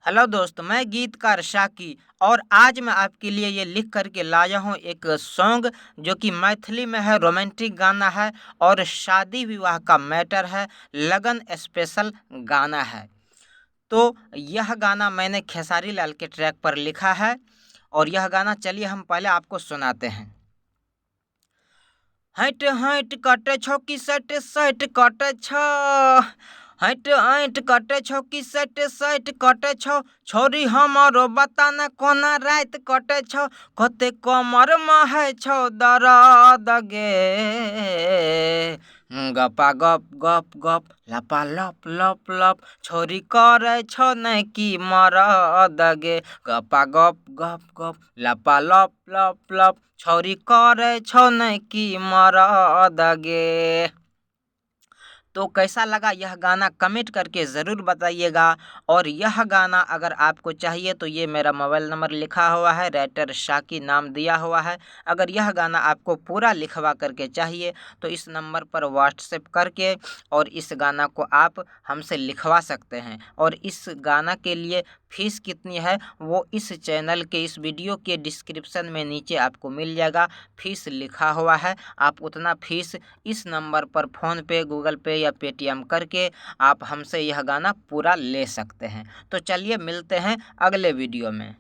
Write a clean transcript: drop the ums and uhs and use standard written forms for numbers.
Hello दोस्त, मैं गीतकार शाकी और आज मैं आपके लिए ये लिख करके लाया हूँ एक सॉन्ग जो कि मैथिली में है, रोमांटिक गाना है और शादी विवाह का मैटर है, लगन स्पेशल गाना है। तो यह गाना मैंने खेसारी लाल के ट्रैक पर लिखा है और यह गाना चलिए हम पहले आपको सुनाते हैं। हट हट कटे छौ कि सट सट कटे छौ, हट हट कटे छौ कि सट सट कटे छौ, छोरी हमारो बता न कोना रात कटे छौ, कते कमर महै छौ दर्द गे, गपा गप गप गप लपा लप लप लप, छोरी करे छौ नहीं कि मरद गे, गपा गप गप गप लपा लप लप लप, छोरी करे छौ नहीं कि मरद गे। तो कैसा लगा यह गाना कमेंट करके ज़रूर बताइएगा। और यह गाना अगर आपको चाहिए तो ये मेरा मोबाइल नंबर लिखा हुआ है, राइटर शाकी नाम दिया हुआ है। अगर यह गाना आपको पूरा लिखवा करके चाहिए तो इस नंबर पर व्हाट्सएप करके और इस गाना को आप हमसे लिखवा सकते हैं। और इस गाना के लिए फ़ीस कितनी है वो इस चैनल के इस वीडियो के डिस्क्रिप्शन में नीचे आपको मिल जाएगा, फ़ीस लिखा हुआ है। आप उतना फ़ीस इस नंबर पर फ़ोन पे, गूगल पे या पेटीएम करके आप हमसे यह गाना पूरा ले सकते हैं। तो चलिए मिलते हैं अगले वीडियो में।